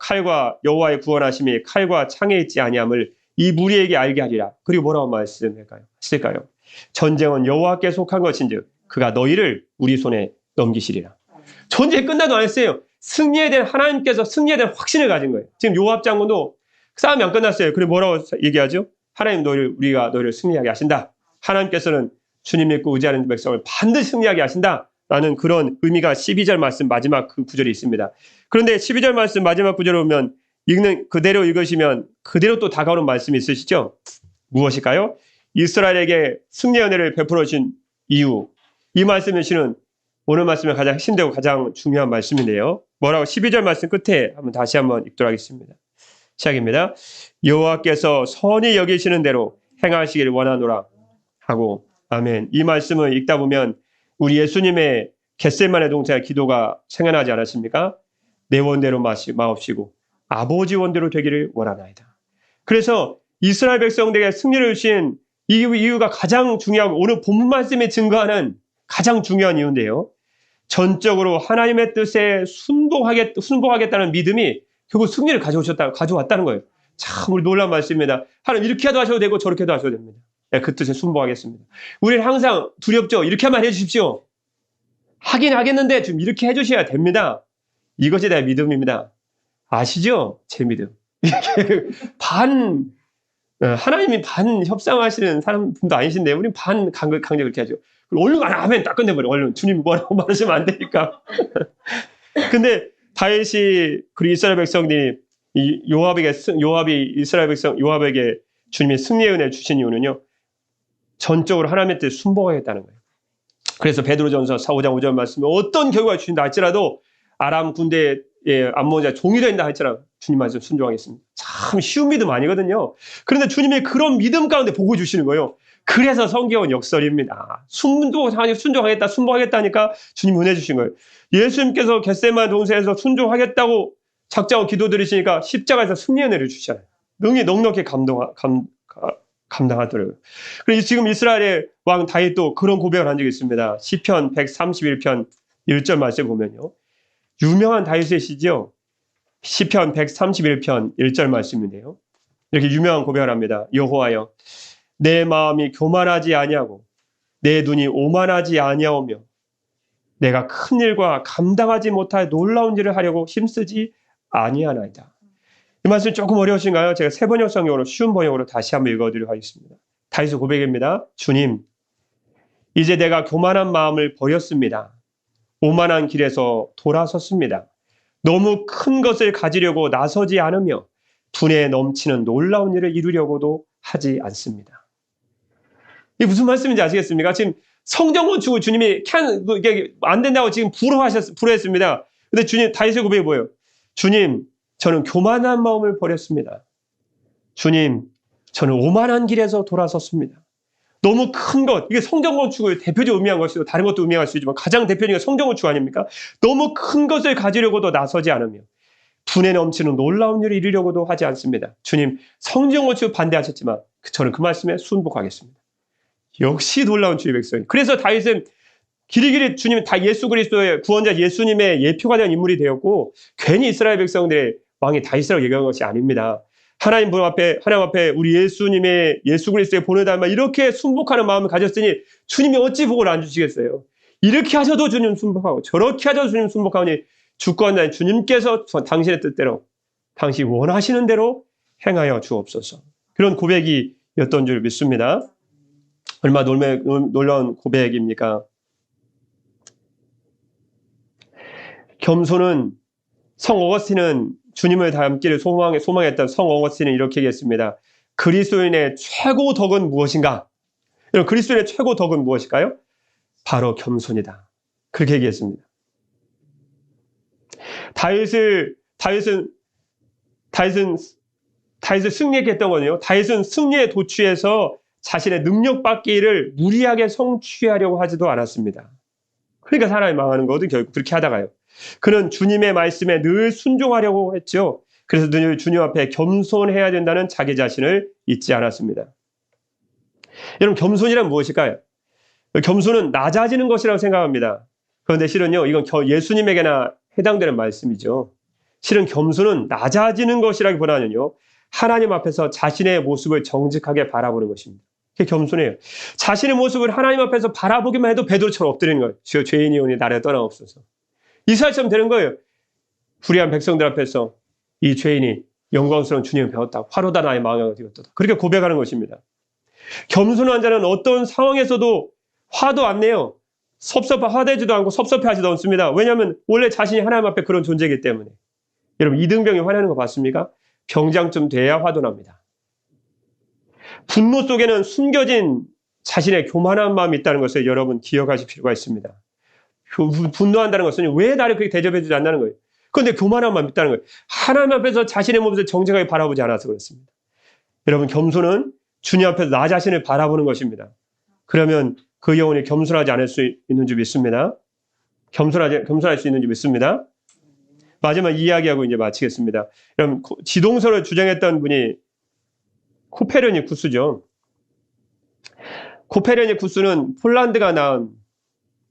여호와의 구원하심이 칼과 창에 있지 아니함을 이 무리에게 알게 하리라. 그리고 뭐라고 말씀했을까요? 전쟁은 여호와께 속한 것인즉 그가 너희를 우리 손에 넘기시리라. 전쟁이 끝나도 안 했어요. 하나님께서 승리에 대한 확신을 가진 거예요. 지금 요압 장군도 싸움이 안 끝났어요. 그리고 뭐라고 얘기하죠? 하나님 우리가 너희를 승리하게 하신다. 하나님께서는 주님 믿고 의지하는 백성을 반드시 승리하게 하신다. 라는 그런 의미가 12절 말씀 마지막 그 구절에 있습니다. 그런데 12절 말씀 마지막 구절에 보면 그대로 읽으시면 그대로 또 다가오는 말씀이 있으시죠? 무엇일까요? 이스라엘에게 승리의 은혜를 베풀어 주신 이유. 이 말씀을 주시는 오늘 말씀의 가장 핵심되고 가장 중요한 말씀인데요. 뭐라고 12절 말씀 끝에 다시 한번 읽도록 하겠습니다. 시작입니다. 여호와께서 선히 여기시는 대로 행하시기를 원하노라 하고 아멘. 이 말씀을 읽다 보면 우리 예수님의 겟세마네 동산의 기도가 생각나지 않았습니까? 내 원대로 마옵시고 아버지 원대로 되기를 원하나이다. 그래서 이스라엘 백성들에게 승리를 주신 이유가 가장 중요하고 오늘 본문 말씀에 증거하는 가장 중요한 이유인데요. 전적으로 하나님의 뜻에 순복하겠다는 믿음이 결국 승리를 가져왔다는 거예요. 참 우리 놀라운 말씀입니다. 하나님 이렇게도 하셔도 되고 저렇게도 하셔도 됩니다. 네, 그 뜻에 순복하겠습니다. 우리는 항상 두렵죠. 이렇게만 해주십시오. 하긴 하겠는데 좀 이렇게 해주셔야 됩니다. 이것이 내 믿음입니다. 아시죠? 제 믿음. 하나님이 반 협상하시는 사람도 아니신데 우리는 반 강제 그렇게 하죠. 얼른 아멘 딱 끝내버려. 얼른 주님 뭐라고 말하시면 안 되니까. 근데 다윗이 그리고 이스라엘 백성들이 요압에게 주님이 승리의 은혜를 주신 이유는요. 전적으로 하나님의 뜻에 순복하겠다는 거예요. 그래서 베드로전서 4, 5장 5절 말씀에 어떤 결과가 주신다 할지라도 아람 군대의 암몬자 종이 된다 할지라도 주님 말씀 순종하겠습니다. 참 쉬운 믿음 아니거든요. 그런데 주님의 그런 믿음 가운데 복을 주시는 거예요. 그래서 성경은 역설입니다. 순종하겠다니까 주님 은혜 주신 거예요. 예수님께서 겟세마네 동산에서 순종하겠다고 작정하고 기도드리시니까 십자가에서 승리의 은혜를 주시잖아요. 넉넉히 감당하더라고요. 그리고 지금 이스라엘의 왕 다윗도 그런 고백을 한 적이 있습니다. 시편 131편 1절 말씀에 보면요. 유명한 다윗의 시죠. 시편 131편 1절 말씀인데요. 이렇게 유명한 고백을 합니다. 여호와여 내 마음이 교만하지 아니하고 내 눈이 오만하지 아니하오며 내가 큰 일과 감당하지 못할 놀라운 일을 하려고 힘쓰지 아니하나이다. 이 말씀 조금 어려우신가요? 제가 새 번역 성경으로 쉬운 번역으로 다시 한번 읽어드리도록 하겠습니다. 다윗의 고백입니다. 주님, 이제 내가 교만한 마음을 버렸습니다. 오만한 길에서 돌아섰습니다. 너무 큰 것을 가지려고 나서지 않으며 분에 넘치는 놀라운 일을 이루려고도 하지 않습니다. 이게 무슨 말씀인지 아시겠습니까? 지금 성전 건축을 주님이 이게 안 된다고 지금 불허했습니다. 근데 다윗의 고백이 뭐예요? 주님, 저는 교만한 마음을 버렸습니다. 주님, 저는 오만한 길에서 돌아섰습니다. 너무 큰 것, 이게 성전 건축을 대표적으로 의미한 것이고 다른 것도 의미할 수 있지만 가장 대표적인 게 성전 건축 아닙니까? 너무 큰 것을 가지려고도 나서지 않으며 분에 넘치는 놀라운 일을 이루려고도 하지 않습니다. 주님, 성전 건축 반대하셨지만 저는 그 말씀에 순복하겠습니다. 역시 놀라운 주의 백성이. 그래서 다윗은 길이길이 주님 다 예수 그리스도의 구원자 예수님의 예표가 된 인물이 되었고 괜히 이스라엘 백성들의 왕이 다윗이라고 얘기한 것이 아닙니다. 하나님 앞에 우리 예수 그리스도의 본을 닮아 이렇게 순복하는 마음을 가졌으니 주님이 어찌 복을 안 주시겠어요? 이렇게 하셔도 주님 순복하고 저렇게 하셔도 주님 순복하니 주권자인 주님께서 당신의 뜻대로 당신이 원하시는 대로 행하여 주옵소서. 그런 고백이었던 줄 믿습니다. 얼마나 놀라운 고백입니까? 겸손은, 성 어거스틴은 주님을 닮기를 소망했던 성 어거스틴은 이렇게 얘기했습니다. 그리스도인의 최고 덕은 무엇인가? 여러분, 그리스도인의 최고 덕은 무엇일까요? 바로 겸손이다. 그렇게 얘기했습니다. 다윗을 승리하게 했던 거는요. 다윗은 승리에 도취해서 자신의 능력 받기를 무리하게 성취하려고 하지도 않았습니다. 그러니까 사람이 망하는 거거든, 결국 그렇게 하다가요. 그는 주님의 말씀에 늘 순종하려고 했죠. 그래서 늘 주님 앞에 겸손해야 된다는 자기 자신을 잊지 않았습니다. 여러분, 겸손이란 무엇일까요? 겸손은 낮아지는 것이라고 생각합니다. 그런데 실은요, 이건 예수님에게나 해당되는 말씀이죠. 실은 겸손은 낮아지는 것이라기보다는요, 하나님 앞에서 자신의 모습을 정직하게 바라보는 것입니다. 그게 겸손해요. 자신의 모습을 하나님 앞에서 바라보기만 해도 베드로처럼 엎드리는 거예요. 주여, 죄인이오니 나를 떠나옵소서. 이스라엘처럼 되는 거예요. 불의한 백성들 앞에서 이 죄인이 영광스러운 주님을 배웠다. 화로다 나의 망하가 되었다. 그렇게 고백하는 것입니다. 겸손한 자는 어떤 상황에서도 화도 안 내요. 화내지도 않고 섭섭해하지도 않습니다. 왜냐하면 원래 자신이 하나님 앞에 그런 존재이기 때문에. 여러분, 이등병이 화내는 거 봤습니까? 병장쯤 돼야 화도 납니다. 분노 속에는 숨겨진 자신의 교만한 마음이 있다는 것을 여러분 기억하실 필요가 있습니다. 분노한다는 것은 왜 나를 그렇게 대접해주지 않는 거예요? 그런데 교만한 마음이 있다는 거예요. 하나님 앞에서 자신의 모습을 정직하게 바라보지 않아서 그렇습니다. 여러분, 겸손은 주님 앞에서 나 자신을 바라보는 것입니다. 그러면 그 영혼이 겸손하지 않을 수 있는 줄 믿습니다. 겸손할 수 있는 줄 믿습니다. 마지막 이야기하고 이제 마치겠습니다. 여러분, 지동설을 주장했던 분이 코페르니쿠스죠. 코페르니쿠스는 폴란드가 낳은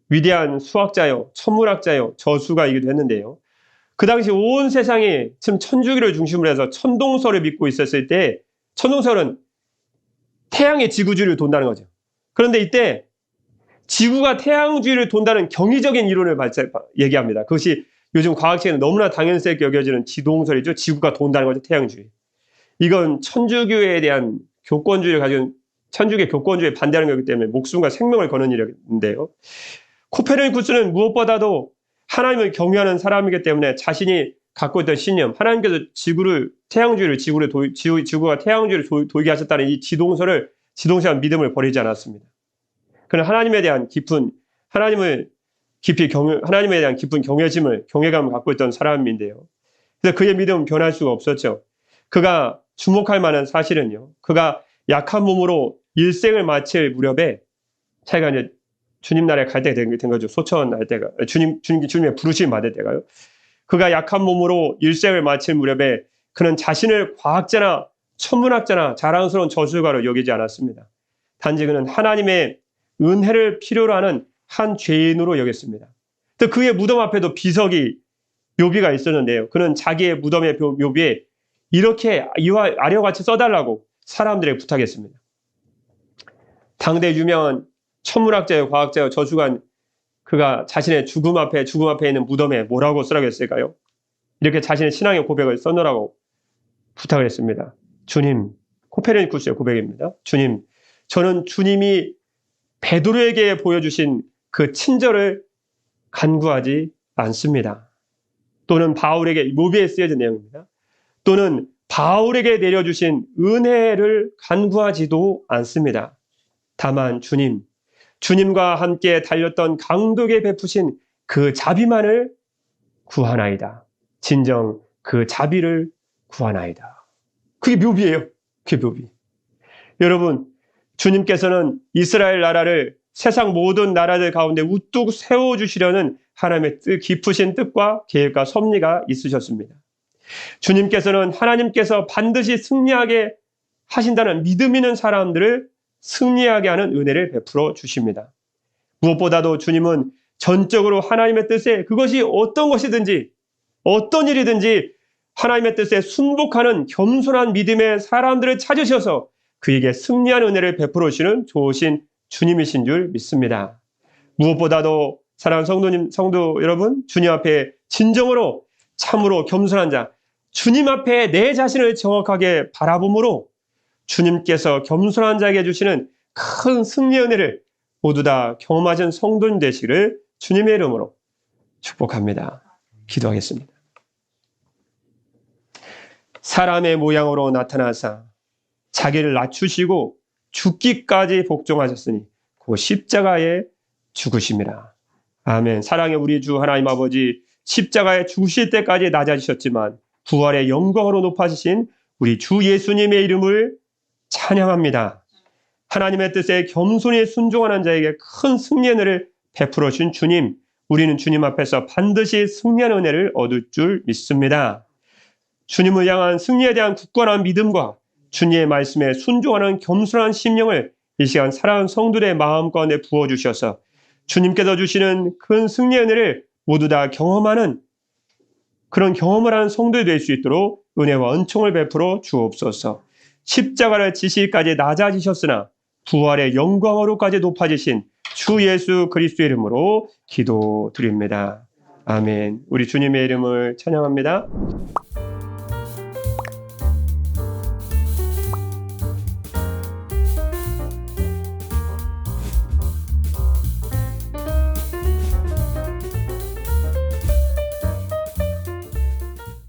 위대한 수학자요, 천문학자요, 저수가이기도 했는데요. 그 당시 온 세상이 지금 천주교를 중심으로 해서 천동설을 믿고 있었을 때, 천동설은 태양의 지구주위를 돈다는 거죠. 그런데 이때 지구가 태양주위를 돈다는 경이적인 이론을 얘기합니다. 그것이 요즘 과학책에는 너무나 당연스럽게 여겨지는 지동설이죠. 지구가 돈다는 거죠, 태양주위. 이건 천주교에 대한 교권주의를 가진, 천주교의 교권주의에 반대하는 거기 때문에 목숨과 생명을 거는 일인데요. 코페르니쿠스는 무엇보다도 하나님을 경외하는 사람이기 때문에 자신이 갖고 있던 신념, 하나님께서 지구가 태양주위를 돌게 하셨다는 이 지동설한 믿음을 버리지 않았습니다. 그는 하나님에 대한 깊은 경외감을 갖고 있던 사람인데요. 그래서 그의 믿음은 변할 수가 없었죠. 그가 주목할 만한 사실은요, 그가 약한 몸으로 일생을 마칠 무렵에 자기가 이제 주님 나라에 갈 때가 된 거죠. 소천할 때가, 주님의 부르심을 받을 때가요. 그가 약한 몸으로 일생을 마칠 무렵에 그는 자신을 과학자나 천문학자나 자랑스러운 저술가로 여기지 않았습니다. 단지 그는 하나님의 은혜를 필요로 하는 한 죄인으로 여겼습니다. 또 그의 무덤 앞에도 묘비가 있었는데요. 그는 자기의 무덤의 묘비에 이렇게 이와 아래와 같이 써달라고 사람들에게 부탁했습니다. 당대 유명한 천문학자요, 과학자요, 저수가 그가 자신의 죽음 앞에 있는 무덤에 뭐라고 쓰라고 했을까요? 이렇게 자신의 신앙의 고백을 써놓으라고 부탁을 했습니다. 주님, 코페르니쿠스의 고백입니다. 주님, 저는 주님이 베드로에게 보여주신 그 친절을 간구하지 않습니다. 또는 바울에게, 묘비에 쓰여진 내용입니다. 또는 바울에게 내려주신 은혜를 간구하지도 않습니다. 다만 주님과 함께 달렸던 강도에게 베푸신 그 자비만을 구하나이다. 진정 그 자비를 구하나이다. 그게 묘비예요. 그게 묘비. 여러분, 주님께서는 이스라엘 나라를 세상 모든 나라들 가운데 우뚝 세워주시려는 하나님의 깊으신 뜻과 계획과 섭리가 있으셨습니다. 주님께서는 하나님께서 반드시 승리하게 하신다는 믿음 있는 사람들을 승리하게 하는 은혜를 베풀어 주십니다. 무엇보다도 주님은 전적으로 하나님의 뜻에 그것이 어떤 것이든지 어떤 일이든지 하나님의 뜻에 순복하는 겸손한 믿음의 사람들을 찾으셔서 그에게 승리하는 은혜를 베풀어 주시는 좋으신 주님이신 줄 믿습니다. 무엇보다도 사랑하는 성도 여러분, 주님 앞에 진정으로 참으로 겸손한 자, 주님 앞에 내 자신을 정확하게 바라봄으로 주님께서 겸손한 자에게 주시는 큰 승리의 은혜를 모두 다 경험하신 성도님 되시기를 주님의 이름으로 축복합니다. 기도하겠습니다. 사람의 모양으로 나타나사 자기를 낮추시고 죽기까지 복종하셨으니 그 십자가에 죽으심이라. 아멘. 사랑의 우리 주 하나님 아버지, 십자가에 죽으실 때까지 낮아지셨지만 부활의 영광으로 높아지신 우리 주 예수님의 이름을 찬양합니다. 하나님의 뜻에 겸손히 순종하는 자에게 큰 승리의 은혜를 베풀어 주신 주님, 우리는 주님 앞에서 반드시 승리하는 은혜를 얻을 줄 믿습니다. 주님을 향한 승리에 대한 굳건한 믿음과 주님의 말씀에 순종하는 겸손한 심령을 이 시간 사랑하는 성도들의 마음 가운데 부어주셔서 주님께서 주시는 큰 승리의 은혜를 모두 다 경험하는 그런 경험을 하는 성도들이 될 수 있도록 은혜와 은총을 베풀어 주옵소서. 십자가를 지시기까지 낮아지셨으나 부활의 영광으로까지 높아지신 주 예수 그리스도의 이름으로 기도드립니다. 아멘. 우리 주님의 이름을 찬양합니다.